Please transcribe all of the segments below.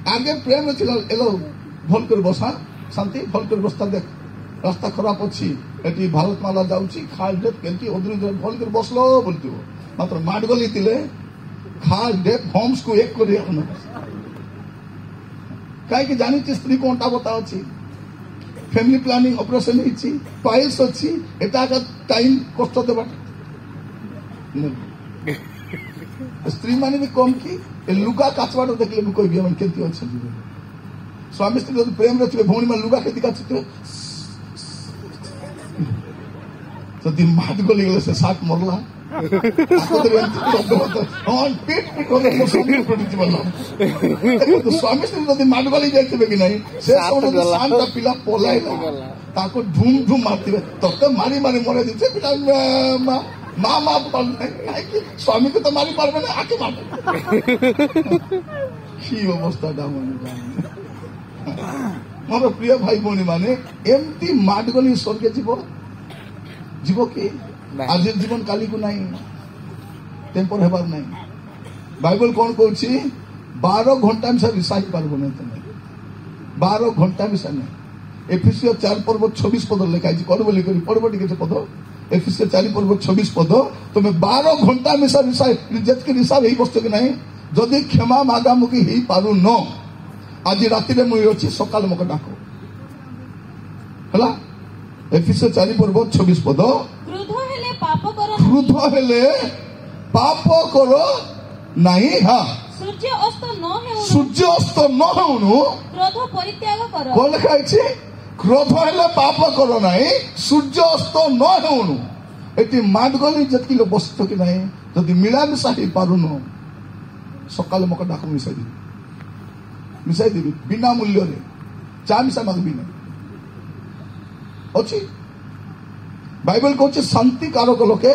आगे प्रेम एलो भल कर बसा शांति भल कर बसता देख रास्ता खराब अच्छी एटी भारत माला जाऊँगी खाल डेप केमती ओदरी भल कर बसलो बोलती मात्र माड गली तिले खाल डेप होम्स को एक कर कहीं जानी स्त्री कोटा बता अच्छी फैमिली प्लानिंग ऑपरेशन पाइल्स अच्छी एटा टाइम कष्ट देवा स्त्री माने भी कम की लुगा काचवाट देखले भी कोई भी केमती अच्छे स्वामी स्त्री प्रेम रे भौणी में लुगा केती काचुते जदि माट गली गले से साथ मरला स्वामी स्त्री जदि माट गली जाइथिबे कि नहीं से शांत पिला पलाइला धूम धूम मारथिबे तते मारी मारी मरे दिथे पिला माँ माँ स्वामी को तो मारी पारबे ना आके मारबे की अवस्था मोर प्रिय भाई भौणी माने एमती माट गली स्वर्गे जीव कि आज जीवन काली को नहीं टेम्पर हेबार नहीं बाइबल कौन कहूँ 12 घंटा मिसा रिसा ही पारब नहीं तुम 12 घंटा मिसा नहीं एफिसियो 4 पर्व 26 पद लिखा कौन बोली पढ़ब टे पद एफिसियो 4 पर्व 26 पद तुम 12 घंटा मिसा रिसा जितकी रिसा ही बसत कि नहीं जदि क्षमा मागामुखी हो पारू न आज राति मुझे अच्छी सकाल मक डाक है एफिसियो 4 पर्व 26 पद क्रुद्ध हेले पाप करो नहीं हाँ सूर्य अस्त न होनु क्रोध परित्याग करो कौन लिखा है क्रोध हेले पाप करो नहीं सूर्य अस्त न होनु एटी माट गली जतकी लोग बसत कि नहीं जदि मिलामिशा हो पारुन सकाल मक डाक मिसाई देवी बिना मूल्य चा मिसा मागबी नहीं अच्छी बाइबल कहूँ शांति कारक लोके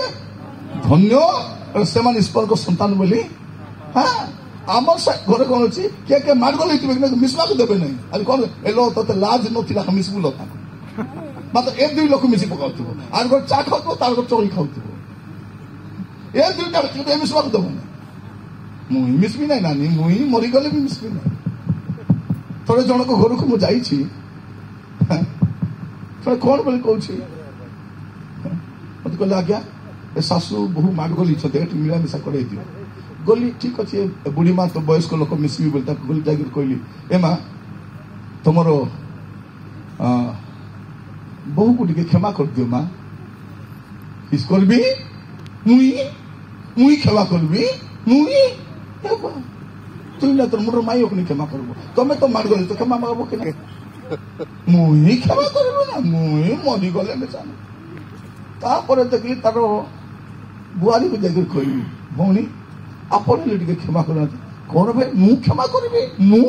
धन्य से ईश्वर को संतान बोली हाँ आम घर कौन अच्छी किए किए मार गल मिसवा को देवे नहीं आज कौन एलो तो लाज ना मिसबू लोग मात्र ए दुई लोक मिसी पकाऊ आर घर चा खाऊ तार घर चौरी खाऊ ए दुईटा मिसवा को देव नहीं मुई मिसबी नहीं नानी मुई मरीगले भी मिसबी नहीं थोड़े जनक घर को मुझे थोड़े कौन बोली कहूँ मत कहले आज्ञा ए शाशु बहु माट गली मिलामिशा कर दियो गली ठीक अच्छे बुढ़ी माँ तो वयस्क लोक मिसबी बोली गली जाकर कहली ए माँ तुम बहु को टे क्षमा कर दियो माँ किस करबी मुई क्षमा करबी मुई तुम ना तो मोर माई अपनी क्षमा करबो तुम तो माट गली तो क्षमा मागबो कि मुई क्षमा करबो ना मुई मरी गले बेचारा तापर देखिए तार बुआरी को जाकर कहली भौणी आपण टे क्षमा करना कौन भाई मु क्षमा करी मु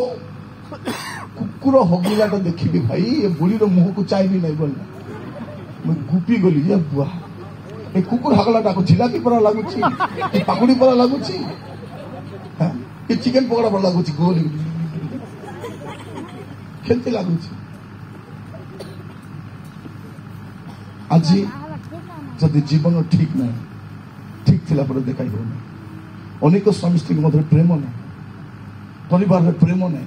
कुकुर हगिलाटा देखी भाई ये बुढ़ीर मुह को चाहिए नहीं बोलना मुझे गुपी गली ये बुआ ये कुकुर हगलाटा को झिलाकी परा लगुच पाकुड़ी परा लगुच ये चिकेन पकड़ा परा लगुच गोली खेलते लगुच आज जदि जीवन ठीक ना ठीक थिला पर देखाई हो अनेक स्वामी स्त्री मध्य प्रेम ना परिवार प्रेम ना